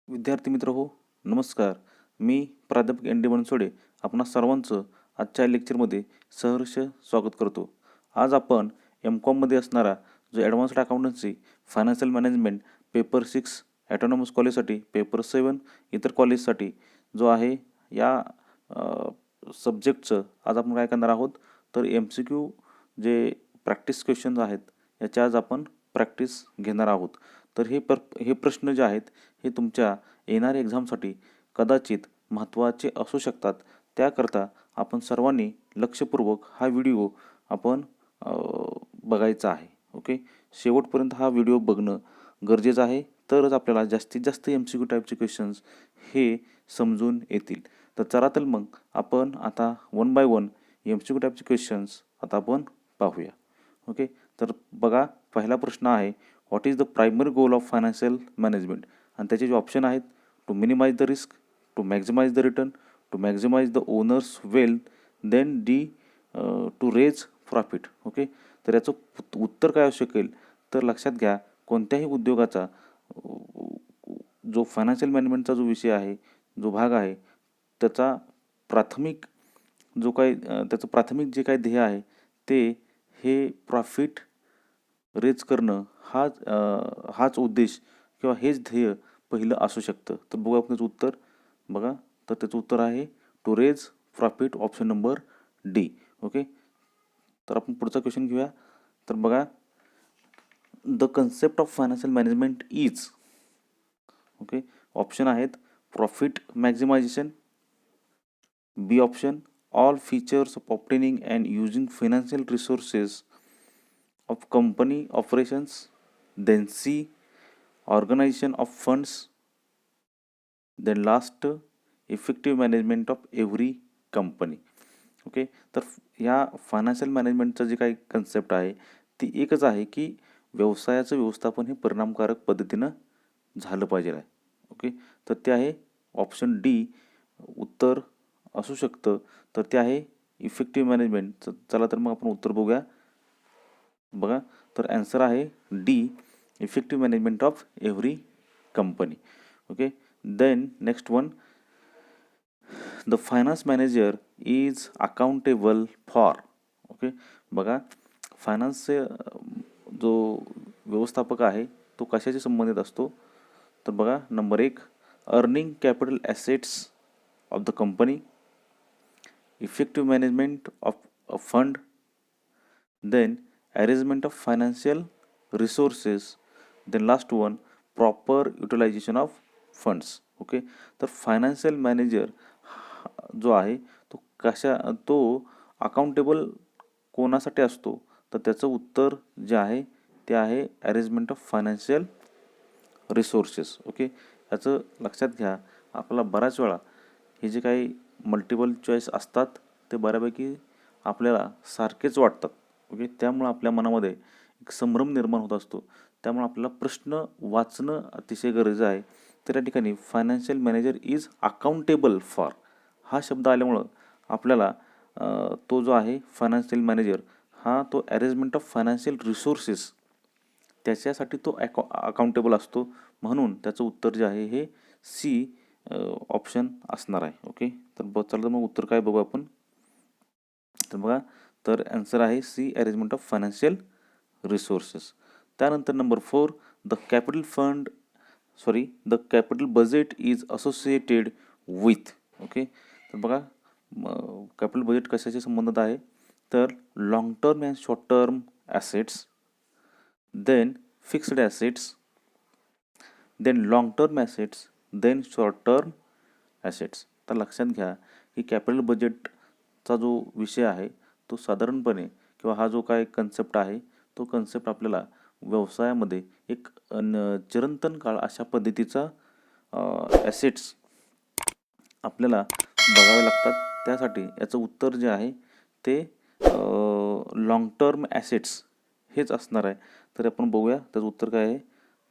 विद्यार्थी मित्र हो, नमस्कार. मी प्राध्यापक एन डी बनसोडे आपणा सर्वांचं आजच्या लेक्चरमध्ये सहर्ष स्वागत करतो. आज आपण कॉममध्ये असणारा जो advanced accountancy financial management paper 6 autonomous कॉलेजसाठी, पेपर 7 इतर कॉलेजसाठी जो आहे या सब्जेक्टचं आज आपण काय करणार आहोत, तर MCQ जे प्रॅक्टिस क्वेश्चन्स आहेत याची आज आपण प्रॅक्टिस घेणार आहोत. तर हे प्रश्न जे आहेत हे तुमच्या येणाऱ्या एक्झामसाठी कदाचित महत्त्वाचे असू शकतात. त्याकरता आपण सर्वांनी लक्षपूर्वक हा व्हिडिओ आपण बघायचा आहे. ओके, शेवटपर्यंत हा व्हिडिओ बघणं गरजेचं आहे, तरच आपल्याला जास्तीत जास्त MCQ टाईपचे क्वेश्चन्स हे समजून येतील. तर चला तर मग आपण आता वन बाय वन MCQ टाईपचे क्वेश्चन्स आता आपण पाहूया. ओके, तर बघा, पहिला प्रश्न आहे, what is the primary goal of financial management? आणि त्याचे जे ऑप्शन आहेत, to minimise the risk, to maximise the return, to maximise the owner's wealth, then D to raise profit. Okay, तर याचं उत्तर काय असू शकेल? तर लक्षात घ्या, कोणत्याही उद्योगाचा जो फायनान्शियल मॅनेजमेंटचा जो विषय आहे, जो भाग आहे, त्याचा प्राथमिक जो काही त्याचं प्राथमिक जे काही ध्येय आहे ते हे प्रॉफिट रेज करणं हाच उद्देश किंवा हेच ध्येय पहिलं असू शकतं. तर बघू आपण त्याचं उत्तर. बघा, तर त्याचं उत्तर आहे to raise profit, option number D. Okay, तर आपण पुढचा क्वेश्चन घेऊया. तर बघा, the concept of financial management is. Okay, option आहेत profit maximization, B option all features of obtaining and using financial resources of company operations, then C, organization of funds, then last, effective management of every company. Okay, तर ह्या financial मॅनेजमेंटचं जे काही concept आहे ती एकच आहे की व्यवसायाचं व्यवस्थापन हे परिणामकारक पद्धतीनं झालं पाहिजे आहे. ओके, तर ते आहे ऑप्शन डी उत्तर असू शकतं. तर ते आहे इफेक्टिव्ह मॅनेजमेंट. चला तर मग आपण उत्तर बघूया. बघा, तर ॲन्सर आहे D, effective management of every company. Okay, then next one, the finance manager is accountable for. Okay, बघा, फायनान्सचे जो व्यवस्थापक आहे तो कशाशी संबंधित असतो? तर बघा, number 1, earning capital assets of the company, effective management of a fund, then arrangement of financial resources, then last one, proper utilization of funds. Okay, तर फायनान्शियल मॅनेजर जो आहे तो अकाउंटेबल कोणासाठी असतो? तर त्याचं उत्तर जे आहे ते आहे arrangement of financial resources. Okay, याचं लक्षात घ्या, आपल्याला बऱ्याच वेळा हे जे काही मल्टिपल चॉईस असतात ते बऱ्यापैकी आपल्याला सारखेच वाटतात. ओके, त्यामुळं आपल्या मनामध्ये एक संभ्रम निर्माण होत असतो. त्यामुळे आपल्याला प्रश्न वाचणं अतिशय गरजेचं आहे. तर या ठिकाणी financial manager is accountable for हा शब्द आल्यामुळं आपल्याला तो जो आहे फायनान्शियल मॅनेजर हा तो अरेंजमेंट ऑफ फायनान्शियल रिसोर्सेस त्याच्यासाठी तो अकाउंटेबल असतो. म्हणून त्याचं उत्तर जे आहे हे सी ऑप्शन असणार आहे. ओके, तर चला मग उत्तर काय बघू आपण. तर बघा, तर ॲन्सर आहे C, arrangement of financial resources. त्यानंतर number 4, the capital budget is associated with. Okay, तर बघा, कॅपिटल बजेट कशाशी संबंधित आहे? तर long term and short term assets, then fixed assets, then long term assets, then short term assets. तर लक्षात घ्या की कॅपिटल बजेटचा जो विषय आहे तो साधारणपणे किंवा हा जो काय कन्सेप्ट आहे तो कन्सेप्ट आपल्याला व्यवसायामध्ये एक चिरंतन काळ अशा पद्धतीचा ॲसेट्स आपल्याला बघावे लागतात. त्यासाठी याचं उत्तर जे आहे ते लॉंग टर्म ॲसेट्स हेच असणार आहे. तर आपण बघूया त्याचं उत्तर काय आहे.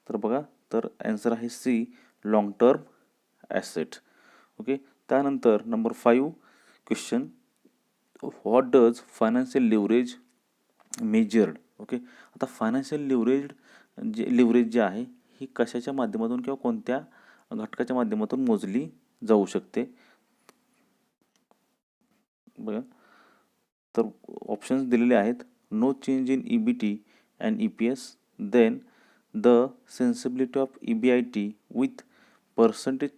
तर बघा, तर ॲन्सर आहे C, long term asset. Okay, त्यानंतर number 5 question, what does financial leverage measured. Okay, आता फायनान्शियल लिव्हरेज जे आहे ही कशाच्या माध्यमातून किंवा कोणत्या घटकाच्या माध्यमातून मोजली जाऊ शकते. बघा, तर ऑप्शन्स दिलेले आहेत. No change in EBT and EPS, then the sensibility of EBIT with percentage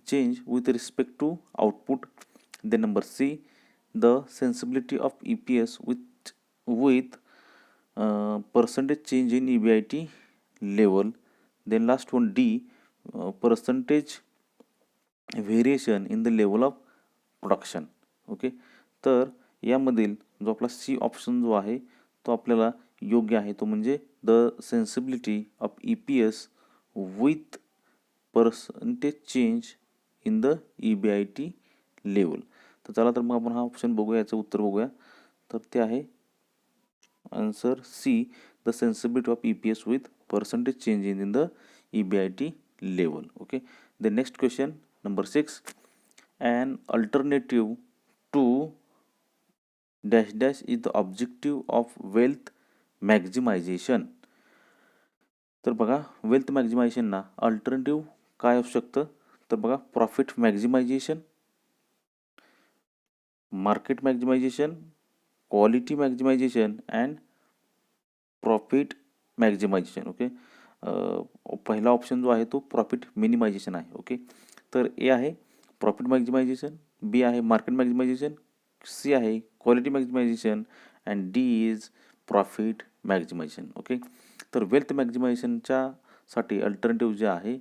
change with respect to output. Then number C, the sensibility of EPS with percentage change in EBIT level. Then last one D, percentage variation in the level of production. Okay, तर यामधील जो आपला C option जो आहे तो आपल्याला योग्य आहे, तो म्हणजे the sensibility of EPS with percentage change in the EBIT level. तर चला तर मग आपण हा ऑप्शन बघूया, याचं उत्तर बघूया. तर ते आहे answer C, the sensibility of EPS with percentage change in the EBIT level. Okay, the next question number 6, an alternative to dash dash is the objective of wealth maximization. तर बघा, वेल्थ मॅक्झिमायझेशन ना अल्टरनेटिव्ह काय असू शकतं, तर बघा profit maximization, market maximization, quality maximization and profit maximization. Okay, पहिला option जो आहे तो प्रॉफिट मिनिमायझेशन आहे. ओके, तर ए आहे प्रॉफिट मॅक्झिमायझेशन, बी आहे मार्केट मॅक्झिमायझेशन, सी आहे quality maximization and D is profit maximization. Okay, तर वेल्थ मॅक्झिमायझेशनच्या साठी अल्टरनेटिव्ह जे आहे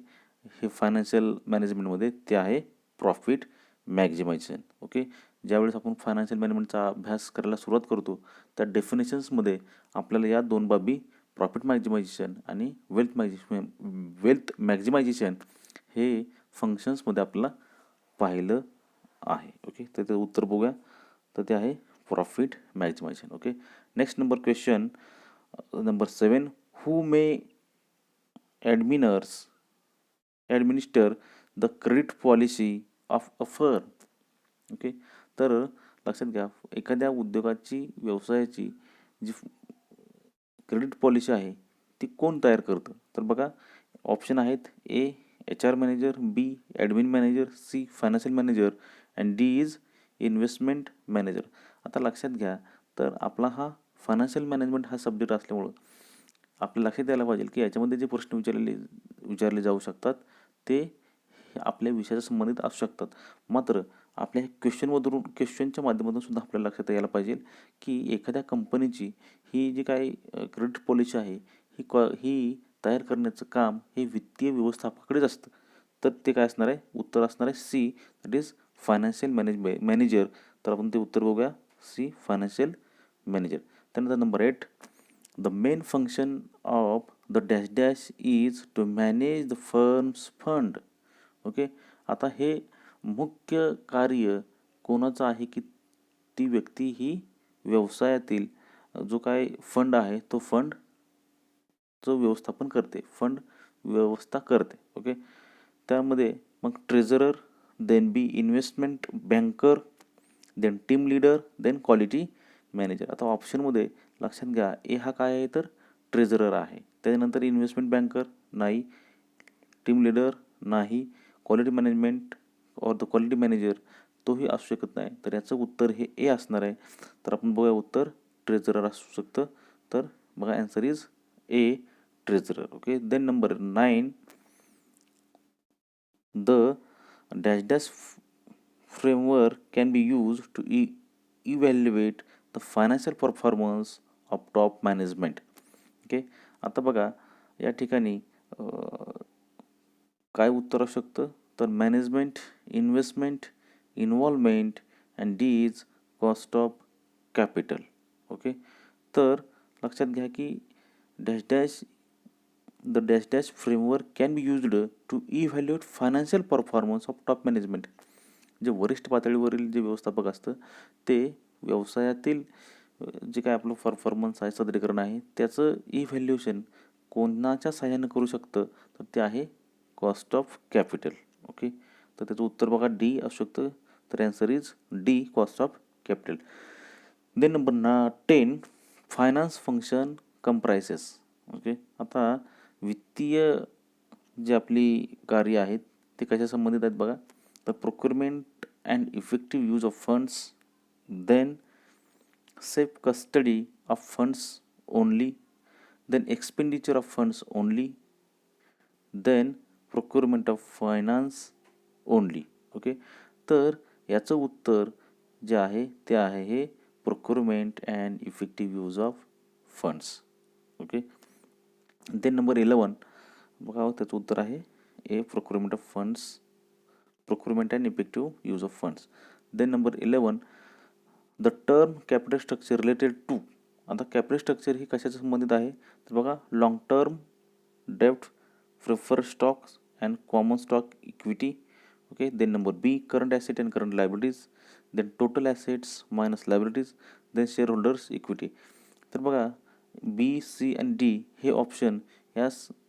हे फायनान्शियल मॅनेजमेंटमध्ये ते आहे प्रॉफिट मॅक्झिमायझेशन. ओके, ज्यावेळेस आपण फायनान्शियल मॅनेजमेंटचा अभ्यास करायला सुरुवात करतो त्या डेफिनेशन्समध्ये आपल्याला या दोन बाबी प्रॉफिट मॅक्झिमायझेशन आणि वेल्थ मॅक्झिमायझेशन हे फंक्शन्समध्ये आपल्याला पाहिलं आहे. ओके, तर ते उत्तर बघूया, तर ते आहे profit maximization. Okay, next number question number 7, who may administer the credit policy of a firm. Okay, तर लक्षात घ्या, एखाद्या उद्योगाची व्यवसायाची जी क्रेडिट पॉलिसी आहे ती कोण तयार करतं, तर बघा ऑप्शन आहेत A HR manager, B admin manager, C financial manager and D is investment manager. आता लक्षात घ्या, तर आपला हा फायनान्शियल मॅनेजमेंट हा सब्जेक्ट असल्यामुळं आपल्या लक्षात यायला पाहिजे की याच्यामध्ये जे प्रश्न विचारले जाऊ शकतात ते आपल्या विषयाच्या संबंधित असू शकतात. मात्र आपल्या क्वेश्चनच्या माध्यमातून सुद्धा आपल्याला लक्षात यायला पाहिजे की एखाद्या कंपनीची ही जी काही क्रेडिट पॉलिसी आहे ही तयार करण्याचं काम हे वित्तीय व्यवस्थापकाकडेच असतं. तर ते काय असणार आहे, उत्तर असणार आहे C, that is financial manager. तर आपण ते उत्तर बघूया, सी फायनान्शियल मॅनेजर. त्यानंतर number 8, the main function of the dash dash is to manage the firm's fund. Okay, आता हे मुख्य कार्य कोणाचं आहे की ती व्यक्ती ही व्यवसायातील जो काय फंड आहे तो फंडचं व्यवस्थापन करते, फंड व्यवस्था करते. ओके, त्यामध्ये मग treasurer, then B investment banker, then team leader, then quality manager. आता ऑप्शनमध्ये लक्षात घ्या, ए हा काय आहे तर ट्रेझरर आहे, त्याच्यानंतर इन्व्हेस्टमेंट बँकर नाही, टीम लीडर नाही, क्वालिटी मॅनेजमेंट और द क्वालिटी मॅनेजर तोही असू शकत नाही. तर याचं उत्तर हे ए असणार आहे. तर आपण बघूया, उत्तर ट्रेझरर असू शकतं. तर बघा answer is A, treasurer. Okay, then number 9, the dash dash framework can be used to evaluate the financial performance of top management. Okay, आता बघा या ठिकाणी काय उत्तर असू शकतं, तर management, investment, involvement and D is cost of capital. Okay, तर लक्षात घ्या की the dash dash framework can be used to evaluate financial performance of top management. जे वरिष्ठ पातळीवरील जे व्यवस्थापक असतं ते व्यवसायातील जे काय आपलं परफॉर्मन्स आहे, सादरीकरण आहे, त्याचं इव्हॅल्युएशन कोणाच्या सहाय्यानं करू शकतं, तर ते आहे कॉस्ट ऑफ कॅपिटल. ओके, तर त्याचं उत्तर बघा डी असू शकतं. तर answer is D, cost of capital. Then number 10, finance function comprises. Okay, आता वित्तीय जी आपली कार्य आहेत ते कशा संबंधित आहेत बघा. तर procurement and effective use of funds, then safe custody of funds only, then expenditure of funds only, then procurement of finance only. Okay, तर याचं उत्तर जे आहे ते आहे हे procurement and effective use of funds. Okay, then number 11 बघा, त्याचं उत्तर आहे A procurement of funds, procurement and effective use of funds. Then number 11 the term capital structure related to. आता कॅपिटल स्ट्रक्चर ही कशाच्या संबंधित आहे तर बघा, लॉंग टर्म डेब्ट, preferred stocks and common stock equity. Okay, then number B current asset and current liabilities, then total assets minus liabilities, then shareholders equity. तर बघा, बी, सी आणि डी हे ऑप्शन या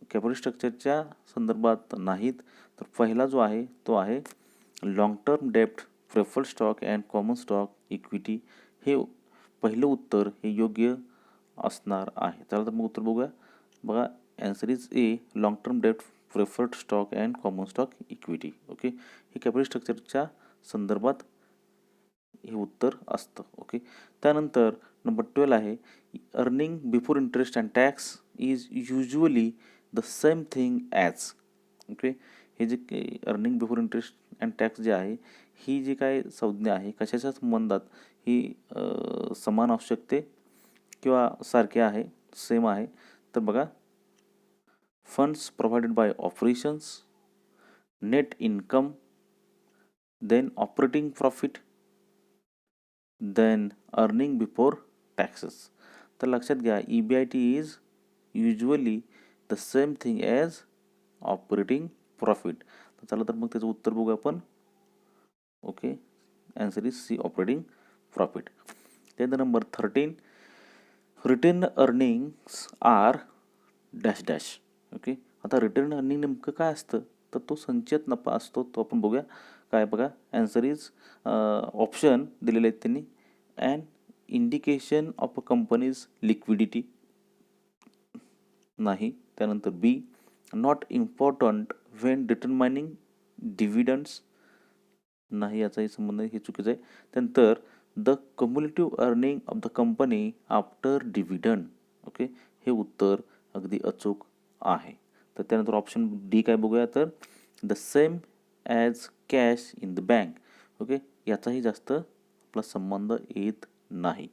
कॅपिटल स्ट्रक्चरच्या संदर्भात नाहीत. तर पहिला जो आहे तो आहे लॉंग टर्म डेब्ट, preferred stock and common stock equity. हे पहिलं उत्तर हे योग्य असणार आहे. चला तर मग उत्तर बघूया. बघा, answer is A long term डेब्ट, preferred stock and common stock equity. Okay, हे कॅपिटल स्ट्रक्चरच्या संदर्भात हे उत्तर असतं. ओके, त्यानंतर नंबर 12 आहे earning before interest and tax is usually the same thing as. Okay, हे जे earning before interest and tax जे आहे ही जी काय संज्ञा आहे कशाच्या संबंधात ही समान असू शकते किंवा सारखे आहे, सेम आहे. तर बघा, funds provided by operations, net income, then operating profit, then earning before taxes. तर लक्षात घ्या, EBIT is usually the same thing as operating profit. तर चला तर मग त्याचं उत्तर बघू आपण. Okay, answer is C operating profit. त्यानंतर number 13 retained earnings are dash dash. Okay, आता रिटर्न अर्निंग नेमकं काय असतं तर तो संचित नफा असतो. तो आपण बघूया काय. बघा, ॲन्सर इज ऑप्शन दिलेले आहेत त्यांनी. And indication of a company's liquidity नाही. त्यानंतर B not important when determining dividends नाही, याचाही संबंध हे चुकीचं आहे. त्यानंतर the cumulative earning of the company after dividend. Okay, हे उत्तर अगदी अचूक आहे. तर त्यानंतर ऑप्शन डी काय बघूया, तर the same as cash in the bank. Okay, याचाही जास्त आपला संबंध येत नाही.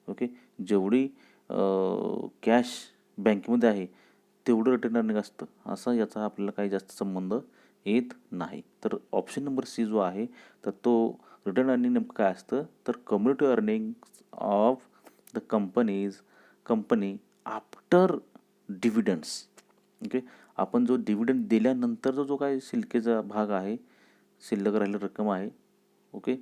ओके, जेवढी कॅश बँकेमध्ये आहे तेवढं रिटर्न अर्निंग असतं, असं याचा आपल्याला काही जास्त संबंध येत नाही. तर ऑप्शन नंबर सी जो आहे तर तो रिटर्न अर्निंग नेमकं काय असतं तर cumulative earning of the company after dividends. Okay, आपण जो डिव्हिडंड दिल्यानंतरचा जो काही शिल्लकीचा भाग आहे, शिल्लक राहिलेली रक्कम आहे, ओके,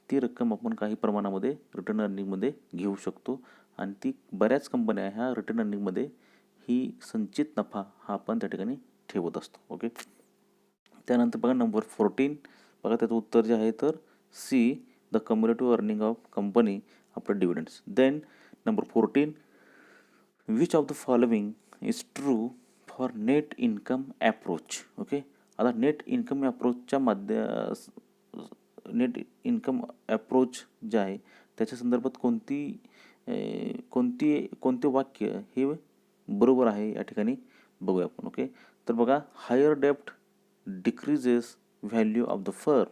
ती रक्कम आपण काही प्रमाणामध्ये रिटर्न अर्निंगमध्ये घेऊ शकतो. आणि ती बऱ्याच कंपन्या ह्या रिटर्न अर्निंगमध्ये ही संचित नफा हा आपण त्या ठिकाणी ठेवत असतो. ओके, त्यानंतर बघा नंबर 14 बघा, त्याचं उत्तर जे आहे तर C the cumulative earning of company after dividends. Then number 14 which of the following is true for net income approach. Okay, आता नेट इन्कम ॲप्रोचच्या नेट इन्कम ॲप्रोच जे आहे त्याच्या संदर्भात कोणते वाक्य हे बरोबर आहे या ठिकाणी बघूया आपण. ओके, तर बघा, higher dept decreases value of the firm,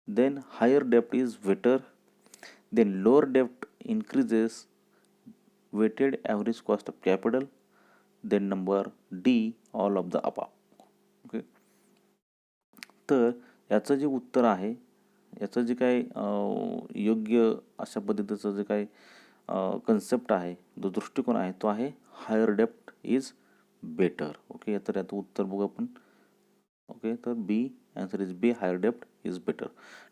then higher डेप्ट is better, then lower dept increases weighted average cost of capital, then number D all of the above. Okay, तर याचं जे उत्तर आहे, याचं जे काही योग्य अशा पद्धतीचं जे काही कन्सेप्ट आहे, जो दृष्टिकोन आहे तो आहे हायर डेप्ट इज बेटर. ओके, तर याचं उत्तर बघू आपण. ओके, तर B, answer is B, higher डेप्ट is better.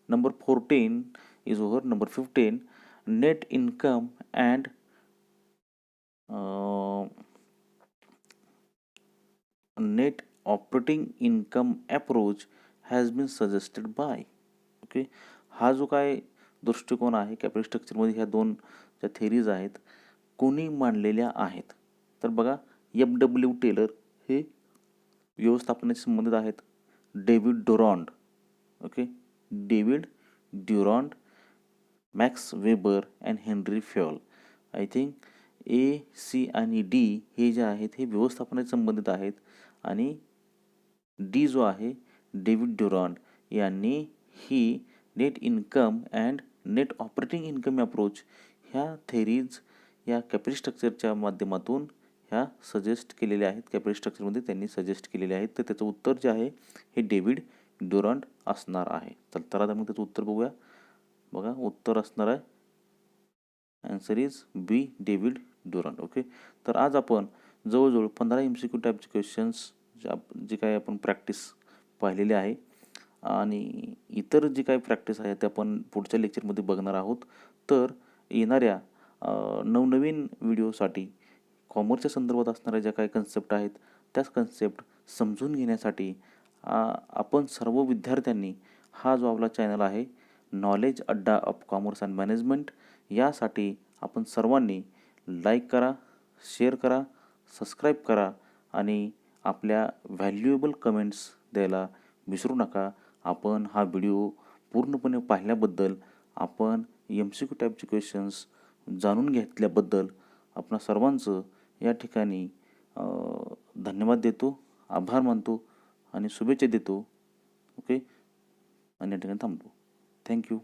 Number 14 is over. Number 15 net income and net operating income approach has been suggested by. Okay, हा जो काय दृष्टिकोन आहे कॅपिटल स्ट्रक्चरमध्ये ह्या दोन ज्या थेरीज आहेत कोणी मांडलेल्या आहेत तर बघा, FW टेलर हे व्यवस्थापनाशी संबंधित आहेत David Durand, okay, David Durand, Max Weber and Henry Fayol. I think A, C आणि डी हे जे आहेत हे व्यवस्थापनाशी संबंधित आहेत आणि डी जो आहे डेव्हिड ड्युरॉन्ड यांनी ही net income and net operating income approach ह्या थेरीज या कॅपिटल स्ट्रक्चरच्या माध्यमातून ह्या सजेस्ट केलेल्या आहेत. कॅपिटल स्ट्रक्चरमध्ये त्यांनी सजेस्ट केलेले आहेत. तर त्याचं उत्तर जे आहे हे डेव्हिड ड्युरॉन्ड असणार आहे. तर आता मग त्याचं उत्तर बघूया. बघा उत्तर असणार आहे answer is B, David Durand. Okay, तर आज आपण जवळजवळ 15 MCQ टाईपचे क्वेश्चन्स जे काही आपण प्रॅक्टिस पाहिलेली आहे आणि इतर जी काही प्रॅक्टिस आहे ते आपण पुढच्या लेक्चरमध्ये बघणार आहोत. तर येणाऱ्या नवनवीन व्हिडिओसाठी कॉमर्सच्या संदर्भात असणाऱ्या ज्या काही कन्सेप्ट आहेत त्याच कन्सेप्ट समजून घेण्यासाठी आपण सर्व विद्यार्थ्यांनी हा जो आपला चॅनल आहे नॉलेज अड्डा ऑफ कॉमर्स अँड मॅनेजमेंट यासाठी आपण सर्वांनी लाईक करा, शेअर करा, सबस्क्राईब करा आणि आपल्या व्हॅल्युएबल कमेंट्स द्यायला विसरू नका. आपण हा व्हिडिओ पूर्णपणे पाहिल्याबद्दल, आपण MCQ टाईपचे क्वेश्चन्स जाणून घेतल्याबद्दल आपणा सर्वांचं या ठिकाणी धन्यवाद देतो, आभार मानतो आणि शुभेच्छा देतो. ओके, आणि या ठिकाणी थांबतो. थँक्यू.